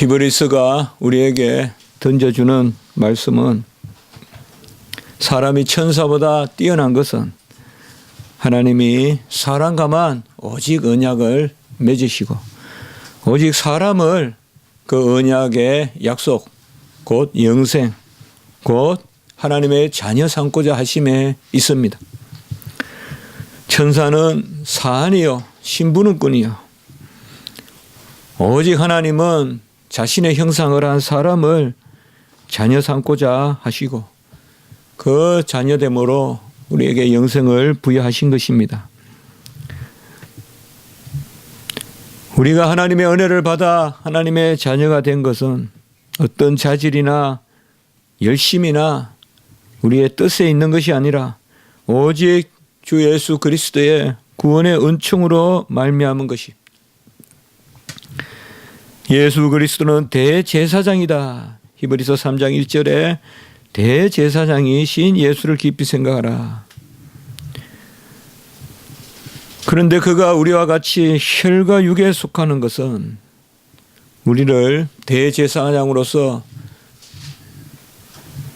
히브리서가 우리에게 던져주는 말씀은 사람이 천사보다 뛰어난 것은 하나님이 사람과만 오직 언약을 맺으시고 오직 사람을 그 언약의 약속 곧 영생 곧 하나님의 자녀 삼고자 하심에 있습니다. 천사는 사안이요 신부는 꾼이요 오직 하나님은 자신의 형상을 한 사람을 자녀 삼고자 하시고 그 자녀됨으로 우리에게 영생을 부여하신 것입니다. 우리가 하나님의 은혜를 받아 하나님의 자녀가 된 것은 어떤 자질이나 열심이나 우리의 뜻에 있는 것이 아니라 오직 주 예수 그리스도의 구원의 은총으로 말미암은 것이. 예수 그리스도는 대제사장이다. 히브리서 3장 1절에 대제사장이신 예수를 깊이 생각하라. 그런데 그가 우리와 같이 혈과 육에 속하는 것은 우리를 대제사장으로서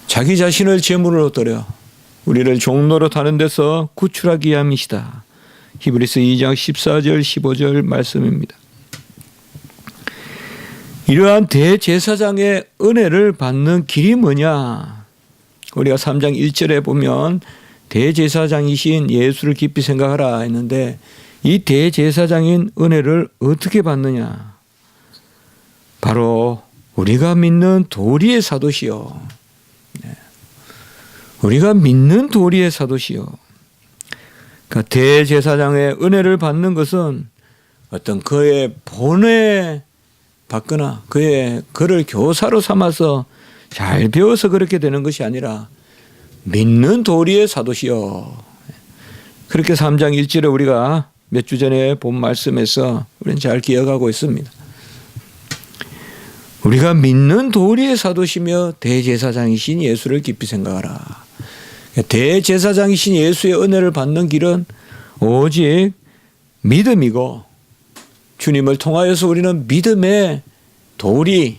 자기 자신을 제물로 드려 우리를 종로로 타는 데서 구출하기 위함이시다. 히브리서 2장 14절 15절 말씀입니다. 이러한 대제사장의 은혜를 받는 길이 뭐냐? 우리가 3장 1절에 보면 대제사장이신 예수를 깊이 생각하라 했는데 이 대제사장인 은혜를 어떻게 받느냐? 바로 우리가 믿는 도리의 사도시요. 우리가 믿는 도리의 사도시요. 그러니까 대제사장의 은혜를 받는 것은 어떤 그의 본에 받거나 그를 교사로 삼아서 잘 배워서 그렇게 되는 것이 아니라 믿는 도리의 사도시요. 그렇게 3장 1절에 우리가 몇 주 전에 본 말씀에서 우리는 잘 기억하고 있습니다. 우리가 믿는 도리의 사도시며 대제사장이신 예수를 깊이 생각하라. 대제사장이신 예수의 은혜를 받는 길은 오직 믿음이고 주님을 통하여서 우리는 믿음의 도리,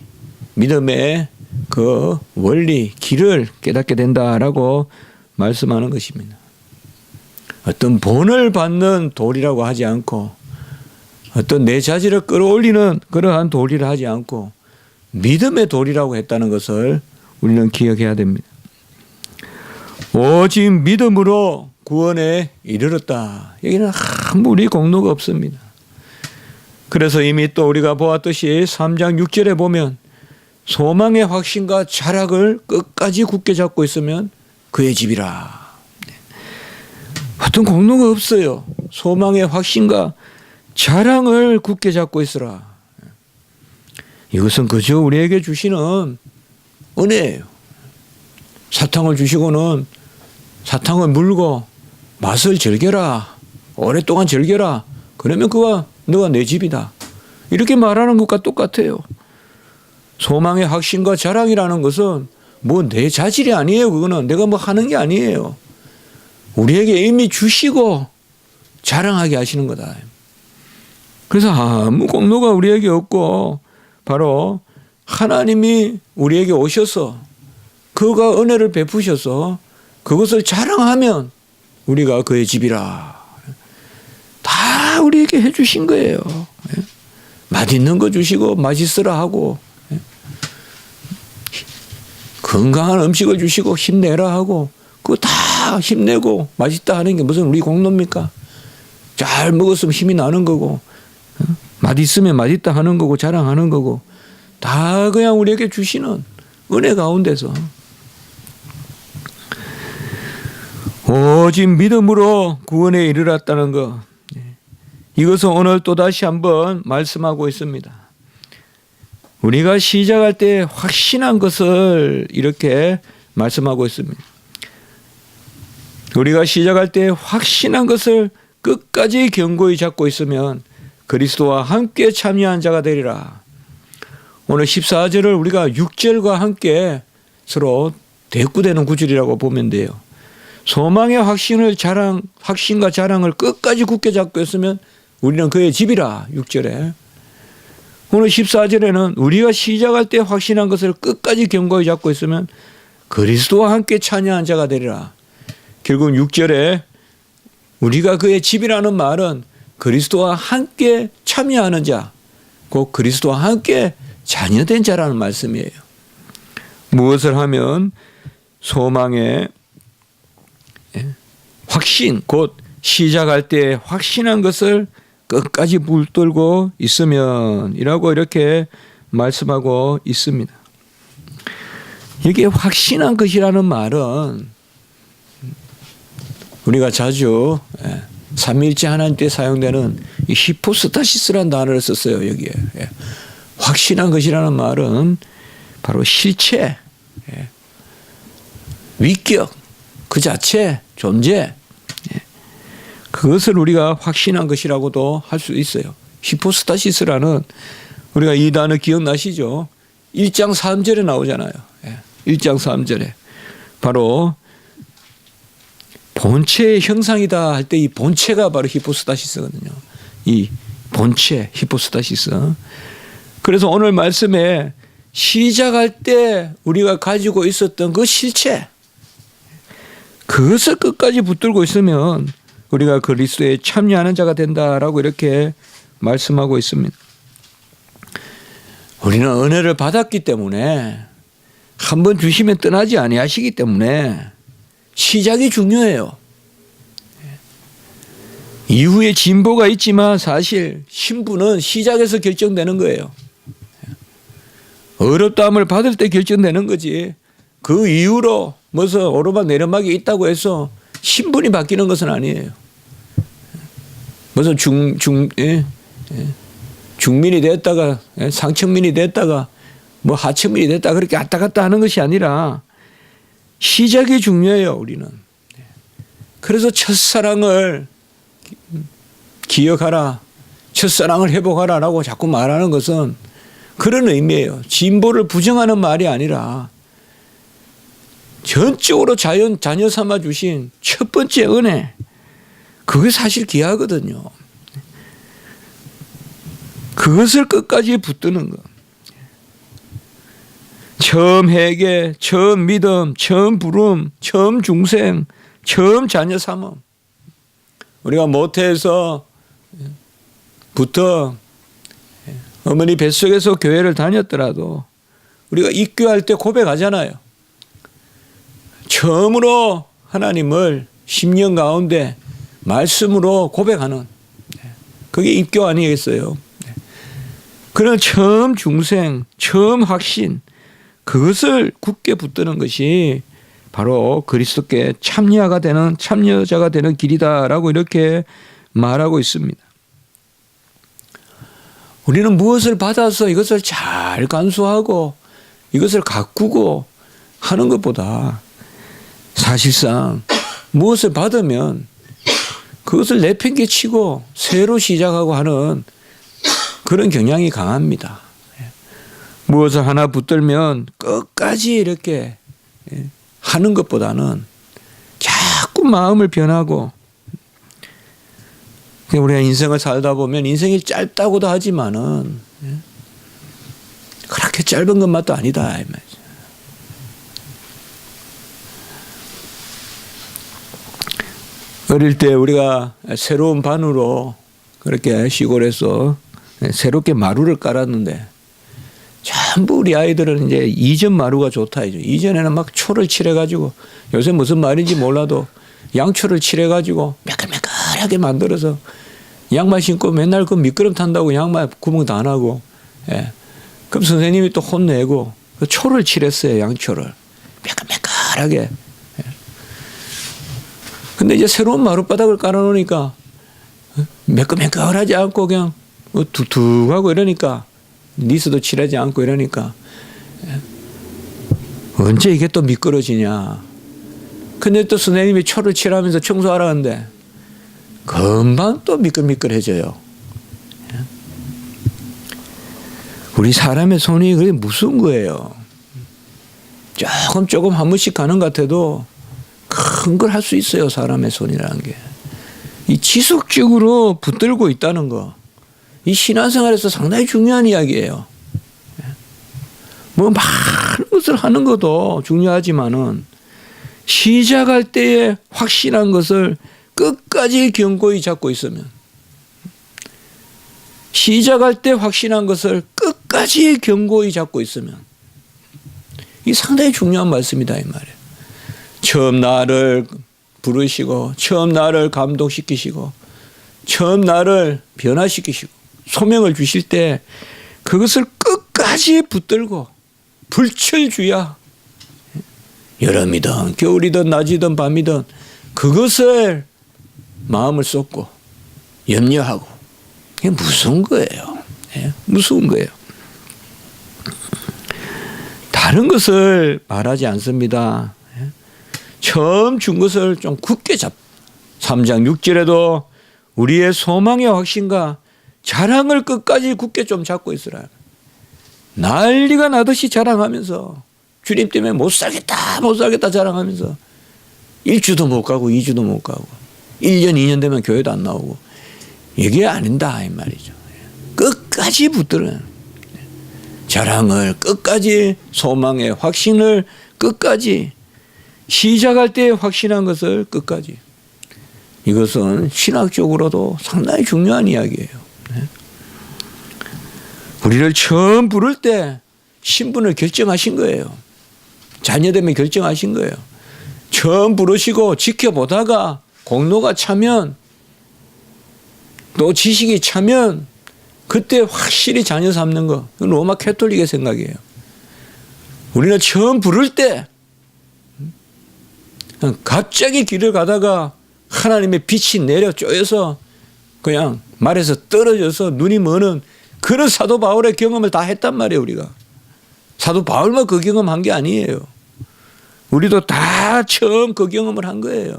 믿음의 그 원리, 길을 깨닫게 된다라고 말씀하는 것입니다. 어떤 본을 받는 도리라고 하지 않고 어떤 내 자질을 끌어올리는 그러한 도리를 하지 않고 믿음의 도리라고 했다는 것을 우리는 기억해야 됩니다. 오직 믿음으로 구원에 이르렀다. 여기는 아무리 공로가 없습니다. 그래서 이미 또 우리가 보았듯이 3장 6절에 보면 소망의 확신과 자락을 끝까지 굳게 잡고 있으면 그의 집이라. 어떤 공로가 없어요. 소망의 확신과 자랑을 굳게 잡고 있으라. 이것은 그저 우리에게 주시는 은혜예요. 사탕을 주시고는 사탕을 물고 맛을 즐겨라. 오랫동안 즐겨라. 그러면 그가 너가 내 집이다. 이렇게 말하는 것과 똑같아요. 소망의 확신과 자랑이라는 것은 뭐 내 자질이 아니에요. 그거는 내가 뭐 하는 게 아니에요. 우리에게 이미 주시고 자랑하게 하시는 거다. 그래서 아무 공로가 우리에게 없고 바로 하나님이 우리에게 오셔서 그가 은혜를 베푸셔서 그것을 자랑하면 우리가 그의 집이라. 다 우리에게 해주신 거예요. 맛있는 거 주시고 맛있으라 하고 건강한 음식을 주시고 힘내라 하고 그거 다 힘내고 맛있다 하는 게 무슨 우리 공로입니까? 잘 먹었으면 힘이 나는 거고 맛있으면 맛있다 하는 거고 자랑하는 거고 다 그냥 우리에게 주시는 은혜 가운데서 오직 믿음으로 구원에 이르렀다는 것. 이것은 오늘 또다시 한번 말씀하고 있습니다. 우리가 시작할 때 확신한 것을 이렇게 말씀하고 있습니다. 우리가 시작할 때 확신한 것을 끝까지 견고히 잡고 있으면 그리스도와 함께 참여한 자가 되리라. 오늘 14절을 우리가 6절과 함께 서로 대꾸되는 구절이라고 보면 돼요. 소망의 확신과 자랑을 끝까지 굳게 잡고 있으면 우리는 그의 집이라. 6절에 오늘 14절에는 우리가 시작할 때 확신한 것을 끝까지 견고히 잡고 있으면 그리스도와 함께 찬양한 자가 되리라. 결국 6절에 우리가 그의 집이라는 말은 그리스도와 함께 참여하는 자, 곧 그리스도와 함께 자녀된 자라는 말씀이에요. 무엇을 하면 소망의 확신, 곧 시작할 때 확신한 것을 끝까지 붙들고 있으면 이라고 이렇게 말씀하고 있습니다. 이게 확신한 것이라는 말은 우리가 자주 삼위일체 하나님 때 사용되는 이 히포스타시스라는 단어를 썼어요. 여기에. 확신한 것이라는 말은 바로 실체, 위격, 그 자체, 존재, 그것을 우리가 확신한 것이라고도 할 수 있어요. 히포스타시스라는 우리가 이 단어 기억나시죠? 1장 3절에 나오잖아요. 1장 3절에 바로 본체의 형상이다 할 때 이 본체가 바로 히포스타시스거든요. 이 본체, 히포스타시스. 그래서 오늘 말씀에 시작할 때 우리가 가지고 있었던 그 실체, 그것을 끝까지 붙들고 있으면 우리가 그리스도에 참여하는 자가 된다라고 이렇게 말씀하고 있습니다. 우리는 은혜를 받았기 때문에 한번 주시면 떠나지 아니하시기 때문에 시작이 중요해요. 이후에 진보가 있지만 사실 신부는 시작에서 결정되는 거예요. 어렵다함을 받을 때 결정되는 거지. 그 이후로 무슨 오르막 내리막이 있다고 해서 신분이 바뀌는 것은 아니에요. 무슨 중민이 됐다가 상층민이 됐다가 뭐 하층민이 됐다가 그렇게 왔다 갔다 하는 것이 아니라 시작이 중요해요. 우리는. 그래서 첫사랑을 기억하라, 첫사랑을 회복하라라고 자꾸 말하는 것은 그런 의미예요. 진보를 부정하는 말이 아니라 전적으로 자녀 삼아 주신 첫 번째 은혜, 그게 사실 귀하거든요. 그것을 끝까지 붙드는 것. 처음 회개, 처음 믿음, 처음 부름, 처음 중생, 처음 자녀 삼음. 우리가 모태에서부터 어머니 뱃속에서 교회를 다녔더라도 우리가 입교할 때 고백하잖아요. 처음으로 하나님을 10년 가운데 말씀으로 고백하는, 그게 입교 아니겠어요? 그런 처음 중생, 처음 확신, 그것을 굳게 붙드는 것이 바로 그리스도께 참여자가 되는 길이다라고 이렇게 말하고 있습니다. 우리는 무엇을 받아서 이것을 잘 간수하고 이것을 가꾸고 하는 것보다 사실상 무엇을 받으면 그것을 내팽개치고 새로 시작하고 하는 그런 경향이 강합니다. 무엇을 하나 붙들면 끝까지 이렇게 하는 것보다는 자꾸 마음을 변하고, 우리가 인생을 살다 보면 인생이 짧다고도 하지만은 그렇게 짧은 것만도 아니다. 어릴 때 우리가 새로운 반으로 그렇게 시골에서 새롭게 마루를 깔았는데 전부 우리 아이들은 이제 이전 마루가 좋다. 이전에는 막 초를 칠해가지고, 요새 무슨 말인지 몰라도 양초를 칠해가지고 매끌매끌하게 만들어서 양말 신고 맨날 그 미끄럼 탄다고 양말 구멍도 안 하고, 그럼 선생님이 또 혼내고 그 초를 칠했어요. 양초를 매끌매끌하게. 근데 이제 새로운 마룻바닥을 깔아놓으니까 매끌매끌하지 않고 그냥 툭툭하고 이러니까, 니스도 칠하지 않고 이러니까 언제 이게 또 미끄러지냐. 근데 또 선생님이 초를 칠하면서 청소하라는데 금방 또 미끌미끌해져요. 우리 사람의 손이 그게 무슨 거예요. 조금 한 번씩 가는 것 같아도 큰 걸 할 수 있어요. 사람의 손이라는 게. 이 지속적으로 붙들고 있다는 거. 이 신앙생활에서 상당히 중요한 이야기예요. 뭐 많은 것을 하는 것도 중요하지만은 시작할 때에 확신한 것을 끝까지 견고히 잡고 있으면, 시작할 때 확신한 것을 끝까지 견고히 잡고 있으면, 이 상당히 중요한 말씀이다 이 말이에요. 처음 나를 부르시고, 처음 나를 감동시키시고, 처음 나를 변화시키시고 소명을 주실 때 그것을 끝까지 붙들고 불철주야, 여름이든 겨울이든 낮이든 밤이든 그것을 마음을 쏟고 염려하고, 이게 무서운 거예요. 무서운 거예요. 다른 것을 말하지 않습니다. 처음 준 것을 좀 굳게 3장 6절에도 우리의 소망의 확신과 자랑을 끝까지 굳게 좀 잡고 있으라. 난리가 나듯이 자랑하면서, 주님 때문에 못 살겠다 자랑하면서 1주도 못 가고 2주도 못 가고 1년 2년 되면 교회도 안 나오고, 이게 아닌다 이 말이죠. 끝까지 붙들어요. 자랑을 끝까지, 소망의 확신을 끝까지, 시작할 때 확신한 것을 끝까지. 이것은 신학적으로도 상당히 중요한 이야기예요. 우리를 처음 부를 때 신분을 결정하신 거예요. 자녀됨을 결정하신 거예요. 처음 부르시고 지켜보다가 공로가 차면, 또 지식이 차면 그때 확실히 자녀 삼는 거, 로마 캐톨릭의 생각이에요. 우리는 처음 부를 때 갑자기 길을 가다가 하나님의 빛이 내려 쪼여서 그냥 말에서 떨어져서 눈이 머는 그런 사도 바울의 경험을 다 했단 말이에요. 우리가 사도 바울만 그 경험한 게 아니에요. 우리도 다 처음 그 경험을 한 거예요.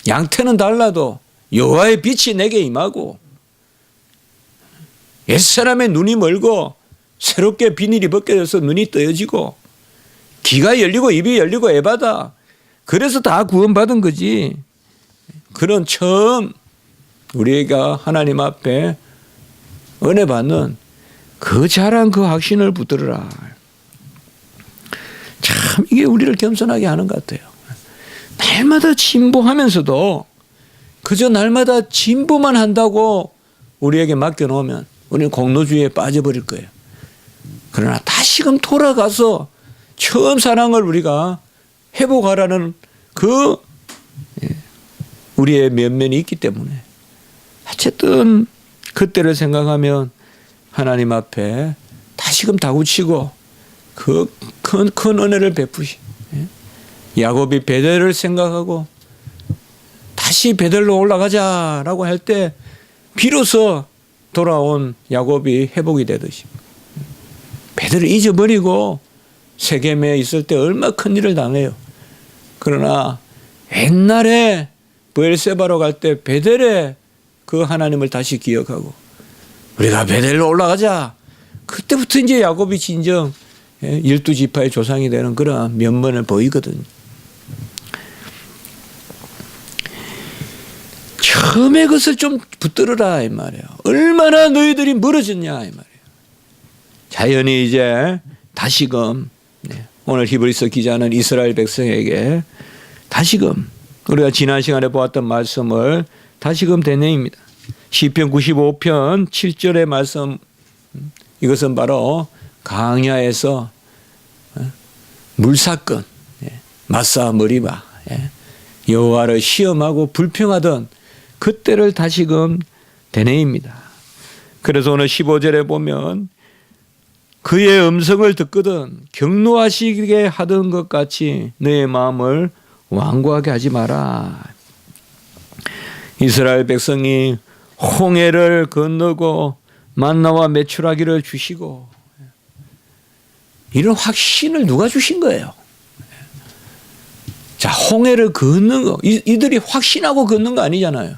양태는 달라도 여호와의 빛이 내게 임하고, 옛사람의 눈이 멀고 새롭게 비닐이 벗겨져서 눈이 떠여지고 귀가 열리고 입이 열리고 에바다. 그래서 다 구원받은 거지. 그런 처음 우리가 하나님 앞에 은혜 받는 그 자랑, 그 확신을 붙들어라. 참 이게 우리를 겸손하게 하는 것 같아요. 날마다 진보하면서도 그저 날마다 진보만 한다고 우리에게 맡겨놓으면 우리는 공로주의에 빠져버릴 거예요. 그러나 다시금 돌아가서 처음 사랑을 우리가 회복하라는 그 우리의 면면이 있기 때문에, 어쨌든 그때를 생각하면 하나님 앞에 다시금 다구치고 그 큰 은혜를 베푸시. 야곱이 베델을 생각하고 다시 베델로 올라가자라고 할 때 비로소 돌아온 야곱이 회복이 되듯이, 베델을 잊어버리고 세겜에 있을 때 얼마나 큰 일을 당해요. 그러나 옛날에 브엘세바로 갈 때 베델에 그 하나님을 다시 기억하고 우리가 베델로 올라가자. 그때부터 이제 야곱이 진정 12지파의 조상이 되는 그런 면면을 보이거든요. 처음에 그것을 좀 붙들어라 이 말이에요. 얼마나 너희들이 멀어졌냐 이 말이에요. 자연히 이제 다시금 오늘 히브리서 기자는 이스라엘 백성에게 다시금 우리가 지난 시간에 보았던 말씀을 다시금 되뇌입니다. 시편 95편 7절의 말씀, 이것은 바로 강야에서 물사건, 마사 머리바, 여호와를 시험하고 불평하던 그때를 다시금 되뇌입니다. 그래서 오늘 15절에 보면 그의 음성을 듣거든 경노하시게 하던 것 같이 너의 마음을 완고하게 하지 마라. 이스라엘 백성이 홍해를 건너고 만나와 메추라기를 주시고, 이런 확신을 누가 주신 거예요? 자, 홍해를 건넌 거, 이들이 확신하고 건넌 거 아니잖아요.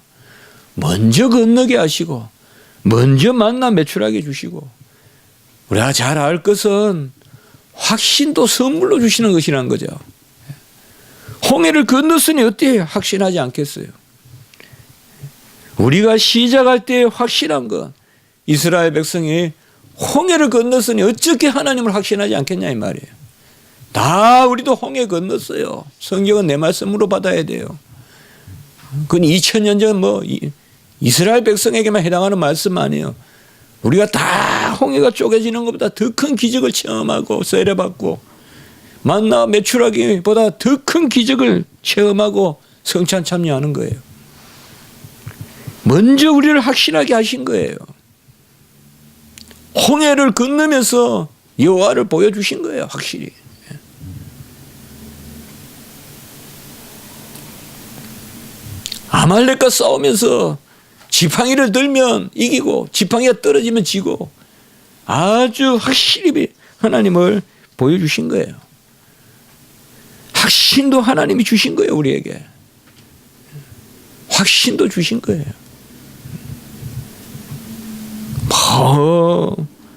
먼저 건너게 하시고 먼저 만나 메추라기 주시고, 우리가 잘 알 것은 확신도 선물로 주시는 것이라는 거죠. 홍해를 건넜으니 어떻게 확신하지 않겠어요? 우리가 시작할 때 확실한 건 이스라엘 백성이 홍해를 건넜으니 어떻게 하나님을 확신하지 않겠냐 이 말이에요. 다 우리도 홍해 건넜어요. 성경은 내 말씀으로 받아야 돼요. 그건 2000년 전 뭐 이스라엘 백성에게만 해당하는 말씀 아니에요. 우리가 다 홍해가 쪼개지는 것보다 더 큰 기적을 체험하고 세례받고 만나 메추라기보다 더 큰 기적을 체험하고 성찬 참여하는 거예요. 먼저 우리를 확신하게 하신 거예요. 홍해를 건너면서 여호와를 보여주신 거예요. 확실히. 아말렉과 싸우면서 지팡이를 들면 이기고 지팡이가 떨어지면 지고 아주 확실히 하나님을 보여주신 거예요. 확신도 하나님이 주신 거예요. 우리에게. 확신도 주신 거예요.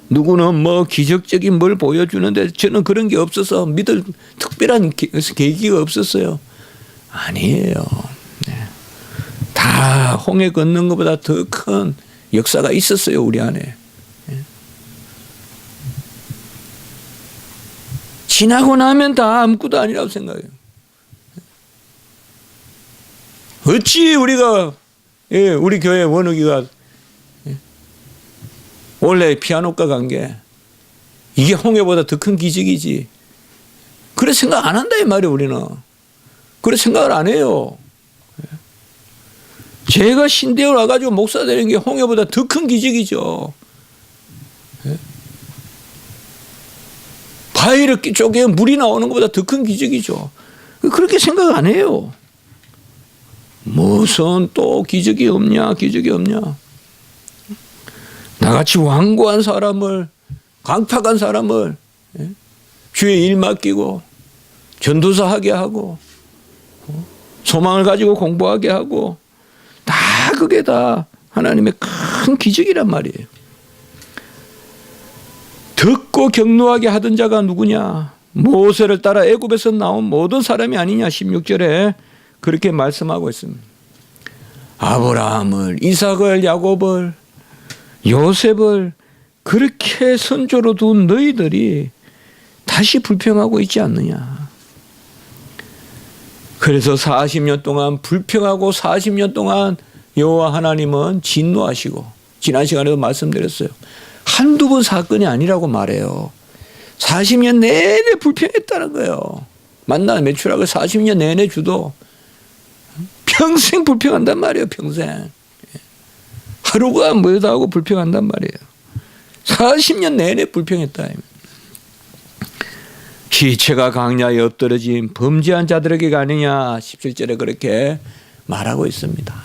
누구는 뭐 기적적인 뭘 보여주는데 저는 그런 게 없어서 믿을 특별한 계기가 없었어요. 아니에요. 다 홍해 걷는 것보다 더 큰 역사가 있었어요. 우리 안에. 지나고 나면 다 아무것도 아니라고 생각해요. 어찌 우리가 우리 교회 원욱이가 원래 피아노과 간 게 이게 홍해보다 더 큰 기적이지. 그래 생각 안 한다 이 말이에요. 우리는. 그래 생각을 안 해요. 제가 신대에 와가지고 목사 되는 게 홍해보다 더 큰 기적이죠. 바위를 쪼개 물이 나오는 것보다 더 큰 기적이죠. 그렇게 생각 안 해요. 무슨 또 기적이 없냐, 기적이 없냐. 나같이 완고한 사람을, 강팍한 사람을 주의 일 맡기고 전도사 하게 하고 소망을 가지고 공부하게 하고 다 그게 다 하나님의 큰 기적이란 말이에요. 듣고 격노하게 하던 자가 누구냐? 모세를 따라 애굽에서 나온 모든 사람이 아니냐? 16절에 그렇게 말씀하고 있습니다. 아브라함을, 이삭을, 야곱을, 요셉을 그렇게 선조로 둔 너희들이 다시 불평하고 있지 않느냐? 그래서 40년 동안 불평하고 40년 동안 여호와 하나님은 진노하시고 지난 시간에도 말씀드렸어요. 한두 번 사건이 아니라고 말해요. 40년 내내 불평했다는 거예요. 만나 메추락을 40년 내내 주도 평생 불평한단 말이에요. 평생. 하루가 뭐다 하고 불평한단 말이에요. 40년 내내 불평했다. 시체가 강야에 엎드러진 범죄한 자들에게가 아니냐 17절에 그렇게 말하고 있습니다.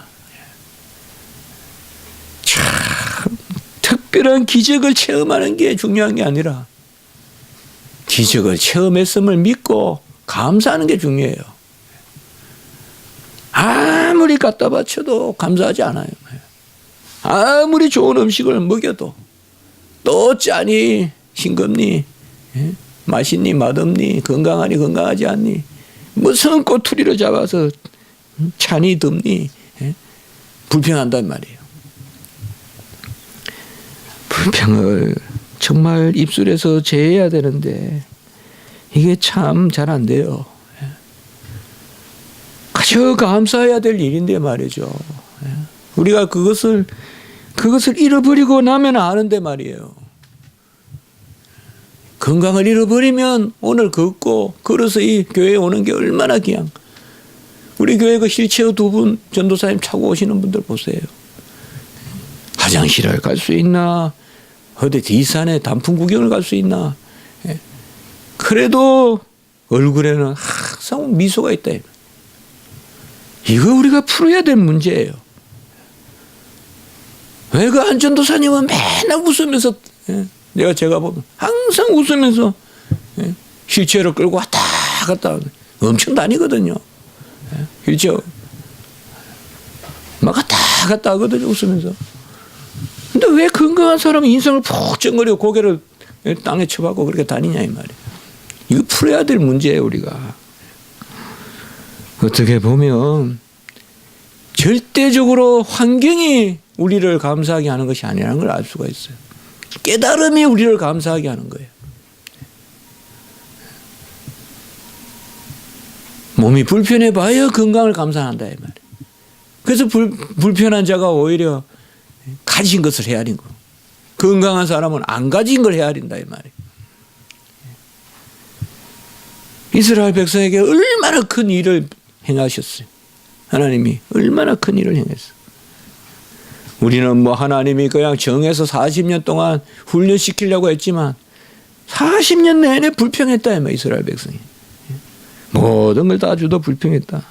참 특별한 기적을 체험하는 게 중요한 게 아니라 기적을 체험했음을 믿고 감사하는 게 중요해요. 아무리 갖다 바쳐도 감사하지 않아요. 아무리 좋은 음식을 먹여도 또 짜니 싱겁니 맛있니 맛없니 건강하니 건강하지 않니 무슨 꼬투리를 잡아서 찬이 듭니 불평한단 말이에요. 불평을 정말 입술에서 제해야 되는데 이게 참 잘 안 돼요. 그저 감사해야 될 일인데 말이죠. 우리가 그것을 잃어버리고 나면 아는데 말이에요. 건강을 잃어버리면 오늘 걷고 걸어서 이 교회에 오는 게 얼마나 귀한. 우리 교회 그 휠체어 2분 전도사님 차고 오시는 분들 보세요. 화장실을 갈 수 있나? 어디 뒷산에 단풍 구경을 갈 수 있나? 그래도 얼굴에는 항상 미소가 있다. 이거 우리가 풀어야 될 문제예요. 왜 그 안전도사님은 맨날 웃으면서 제가 보면 항상 웃으면서 휠체어를 끌고 왔다 갔다 엄청 다니거든요. 휠체어 막 왔다 갔다 하거든요. 웃으면서. 근데 왜 건강한 사람이 인상을 푹 찡그리고 고개를 땅에 쳐박고 그렇게 다니냐 이 말이에요. 이거 풀어야 될 문제예요. 우리가. 어떻게 보면 절대적으로 환경이 우리를 감사하게 하는 것이 아니라는 걸 알 수가 있어요. 깨달음이 우리를 감사하게 하는 거예요. 몸이 불편해 봐야 건강을 감사한다 이 말이에요. 그래서 불편한 자가 오히려 가진 것을 헤아린 거. 건강한 사람은 안 가진 걸 헤아린다 이 말이에요. 이스라엘 백성에게 얼마나 큰 일을 행하셨어요. 하나님이 얼마나 큰 일을 행했어요. 우리는 뭐 하나님이 그냥 정해서 40년 동안 훈련시키려고 했지만 40년 내내 불평했다 이 말이에요. 이스라엘 백성이. 모든 걸 다 주도 불평했다.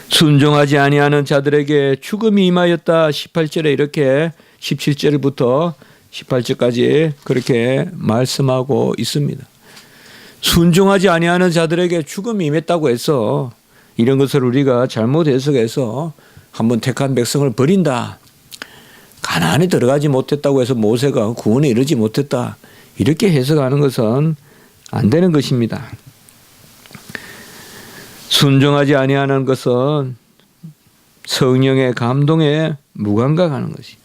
순종하지 아니하는 자들에게 죽음이 임하였다. 18절에 이렇게 17절부터 18절까지 그렇게 말씀하고 있습니다. 순종하지 아니하는 자들에게 죽음이 임했다고 해서 이런 것을 우리가 잘못 해석해서 한번 택한 백성을 버린다. 가나안에 들어가지 못했다고 해서 모세가 구원에 이르지 못했다. 이렇게 해석하는 것은 안 되는 것입니다. 순종하지 아니하는 것은 성령의 감동에 무감각하는 것이.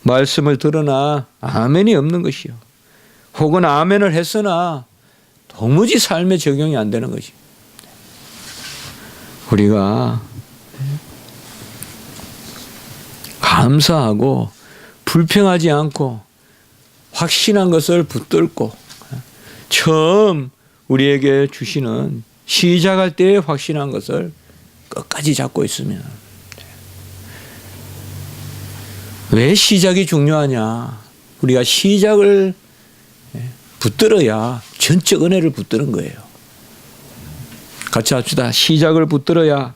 말씀을 들으나 아멘이 없는 것이요. 혹은 아멘을 했으나 도무지 삶에 적용이 안 되는 것이. 우리가 감사하고 불평하지 않고 확신한 것을 붙들고 처음 우리에게 주시는 시작할 때에 확신한 것을 끝까지 잡고 있으면. 왜 시작이 중요하냐? 우리가 시작을 붙들어야 전적 은혜를 붙드는 거예요. 같이 합시다. 시작을 붙들어야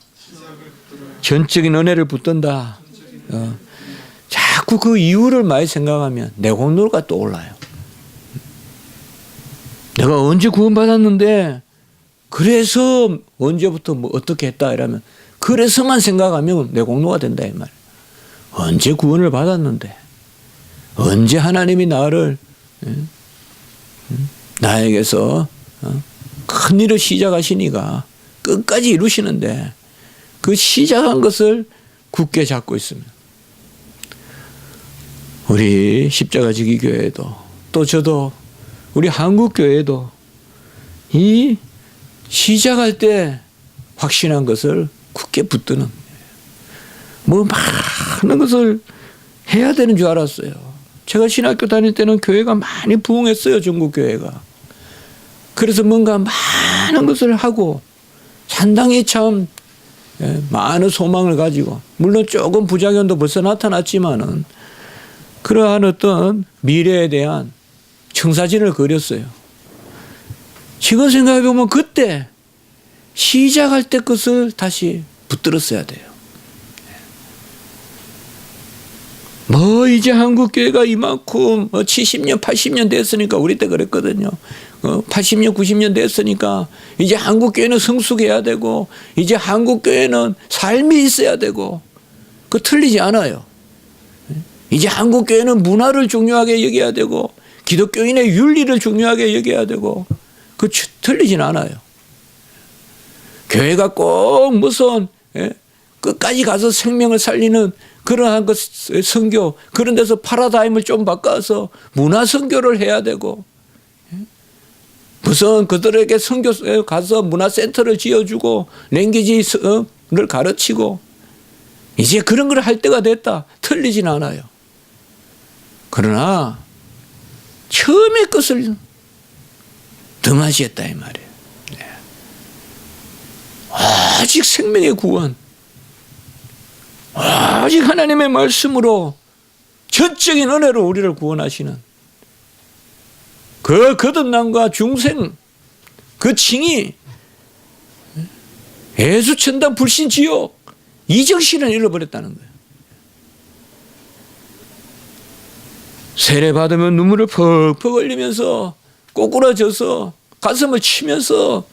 전적인 은혜를 붙든다. 자꾸 그 이유를 많이 생각하면 내공로가 떠올라요. 내가 언제 구원받았는데 그래서 언제부터 뭐 어떻게 했다 이러면 그래서만 생각하면 내공로가 된다 이 말이에요. 언제 구원을 받았는데 언제 하나님이 나를 나에게서 큰 일을 시작하시니까 끝까지 이루시는데 그 시작한 것을 굳게 잡고 있습니다. 우리 십자가지기 교회도 또 저도 우리 한국교회도 이 시작할 때 확신한 것을 굳게 붙드는 뭐 많은 것을 해야 되는 줄 알았어요. 제가 신학교 다닐 때는 교회가 많이 부흥했어요. 전국교회가. 그래서 뭔가 많은 것을 하고 상당히 참 많은 소망을 가지고 물론 조금 부작용도 벌써 나타났지만은 그러한 어떤 미래에 대한 청사진을 그렸어요. 지금 생각해 보면 그때 시작할 때 것을 다시 붙들었어야 돼요. 뭐 이제 한국교회가 이만큼 70년 80년 됐으니까 우리 때 그랬거든요. 80년 90년 됐으니까 이제 한국교회는 성숙해야 되고 이제 한국교회는 삶이 있어야 되고 그 틀리지 않아요. 이제 한국교회는 문화를 중요하게 여겨야 되고 기독교인의 윤리를 중요하게 여겨야 되고 그 틀리진 않아요. 교회가 꼭 무슨 끝까지 가서 생명을 살리는 그러한 것 선교 그런 데서 파라다임을 좀 바꿔서 문화 선교를 해야 되고 무슨 그들에게 선교 가서 문화센터를 지어주고 랭귀지를 가르치고 이제 그런 걸 할 때가 됐다. 틀리진 않아요. 그러나 처음의 것을 등한시했다 이 말이에요. 아직 생명의 구원 아직 하나님의 말씀으로 전적인 은혜로 우리를 구원하시는 그 거듭남과 중생 그 칭이 애수천당 불신지옥 이정신을 잃어버렸다는 거예요. 세례 받으면 눈물을 퍽퍽 흘리면서 꼬꾸라져서 가슴을 치면서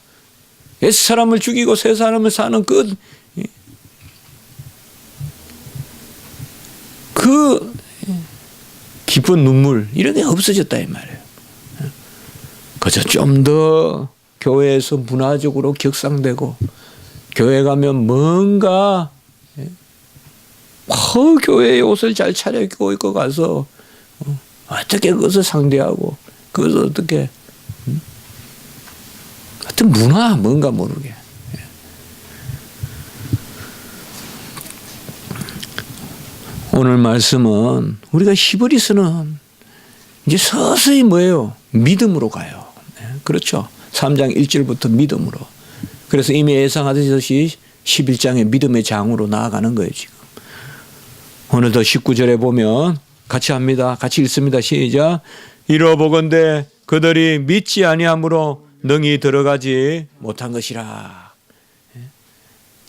옛 사람을 죽이고 새 사람을 사는 그 기쁜 눈물 이런 게 없어졌다 이 말이에요. 그저 좀 더 교회에서 문화적으로 격상되고 교회 가면 뭔가 교회의 옷을 잘 차려입고 입고 가서 어떻게 그것을 상대하고 그것을 어떻게 하여튼 문화 뭔가 모르게. 오늘 말씀은 우리가 히브리서는 이제 서서히 뭐예요? 믿음으로 가요. 그렇죠. 3장 1절부터 믿음으로. 그래서 이미 예상하듯이 11장의 믿음의 장으로 나아가는 거예요, 지금. 오늘도 19절에 보면 같이 합니다. 같이 읽습니다. 시작. 이러보건대 그들이 믿지 아니함으로 능히 들어가지 못한 것이라.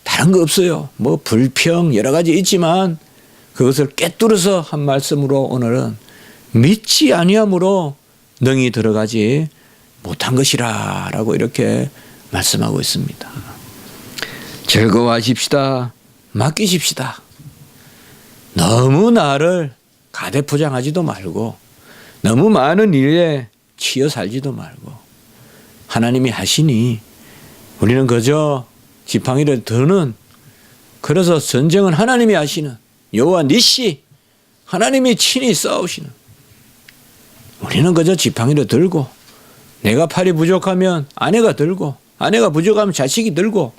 다른 거 없어요. 뭐 불평 여러 가지 있지만 그것을 꿰뚫어서 한 말씀으로 오늘은 믿지 아니함으로 능히 들어가지 못한 것이라 라고 이렇게 말씀하고 있습니다. 즐거워하십시다. 맡기십시다. 너무 나를 가대포장하지도 말고 너무 많은 일에 치여 살지도 말고 하나님이 하시니 우리는 그저 지팡이를 드는, 그래서 전쟁은 하나님이 하시는 여호와 니시 하나님이 친히 싸우시는, 우리는 그저 지팡이를 들고 내가 팔이 부족하면 아내가 들고 아내가 부족하면 자식이 들고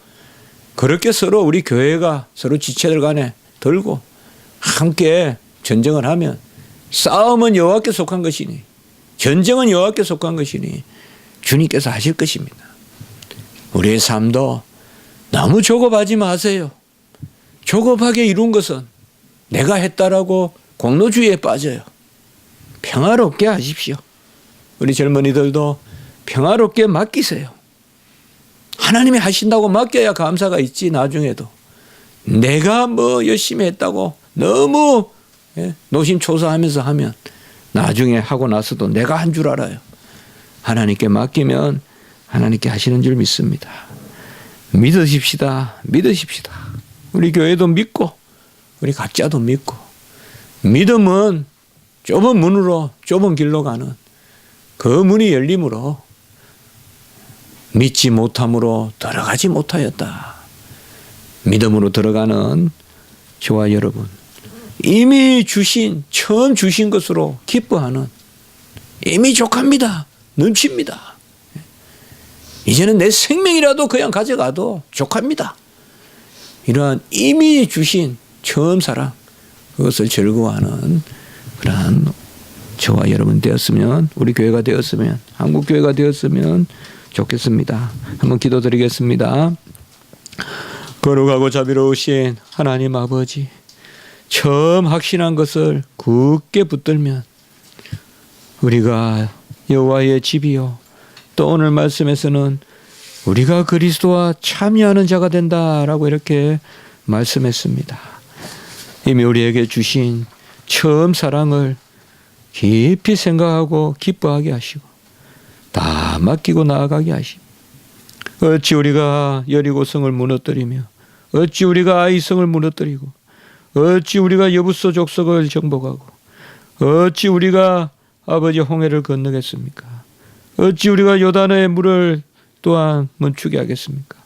그렇게 서로 우리 교회가 서로 지체들 간에 들고 함께 전쟁을 하면 싸움은 여호와께 속한 것이니 전쟁은 여호와께 속한 것이니 주님께서 하실 것입니다. 우리의 삶도 너무 조급하지 마세요. 조급하게 이룬 것은 내가 했다라고 공로주의에 빠져요. 평화롭게 하십시오. 우리 젊은이들도 평화롭게 맡기세요. 하나님이 하신다고 맡겨야 감사가 있지. 나중에도 내가 뭐 열심히 했다고 너무 노심초사하면서 하면 나중에 하고 나서도 내가 한 줄 알아요. 하나님께 맡기면 하나님께 하시는 줄 믿습니다. 믿으십시다. 믿으십시다. 우리 교회도 믿고 우리 각자도 믿고, 믿음은 좁은 문으로 좁은 길로 가는 그 문이 열림으로 믿지 못함으로 들어가지 못하였다. 믿음으로 들어가는 저와 여러분, 이미 주신, 처음 주신 것으로 기뻐하는, 이미 족합니다. 넘칩니다. 이제는 내 생명이라도 그냥 가져가도 족합니다. 이러한 이미 주신 처음 사랑, 그것을 즐거워하는 그러한 저와 여러분 되었으면, 우리 교회가 되었으면, 한국 교회가 되었으면 좋겠습니다. 한번 기도드리겠습니다. 거룩하고 자비로우신 하나님 아버지, 처음 확신한 것을 굳게 붙들면 우리가 여호와의 집이요, 또 오늘 말씀에서는 우리가 그리스도와 참여하는 자가 된다라고 이렇게 말씀했습니다. 이미 우리에게 주신 처음 사랑을 깊이 생각하고 기뻐하게 하시고 다 맡기고 나아가게 하시고, 어찌 우리가 여리고성을 무너뜨리며 어찌 우리가 아이성을 무너뜨리고 어찌 우리가 여부소 족속을 정복하고 어찌 우리가 아버지 홍해를 건너겠습니까? 어찌 우리가 요단의 물을 또한 멈추게 하겠습니까?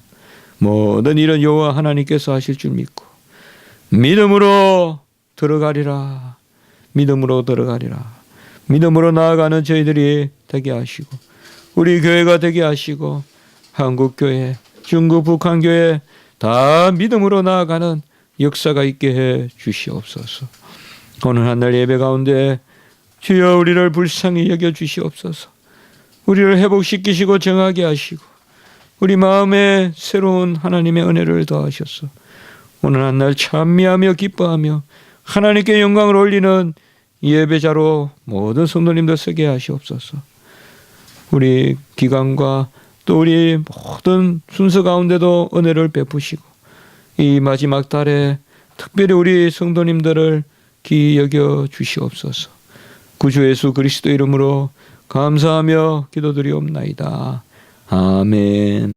모든 일은 여호와 하나님께서 하실 줄 믿고 믿음으로 들어가리라. 믿음으로 들어가리라. 믿음으로 나아가는 저희들이 되게 하시고 우리 교회가 되게 하시고 한국교회, 중국, 북한교회 다 믿음으로 나아가는 역사가 있게 해 주시옵소서. 오늘 한날 예배 가운데 주여 우리를 불쌍히 여겨 주시옵소서. 우리를 회복시키시고 정하게 하시고 우리 마음에 새로운 하나님의 은혜를 더하셔서 오늘 한날 찬미하며 기뻐하며 하나님께 영광을 올리는 예배자로 모든 성도님들 서게 하시옵소서. 우리 기관과 또 우리 모든 순서 가운데도 은혜를 베푸시고 이 마지막 달에 특별히 우리 성도님들을 기이 여겨 주시옵소서. 구주 예수 그리스도 이름으로 감사하며 기도드리옵나이다. 아멘.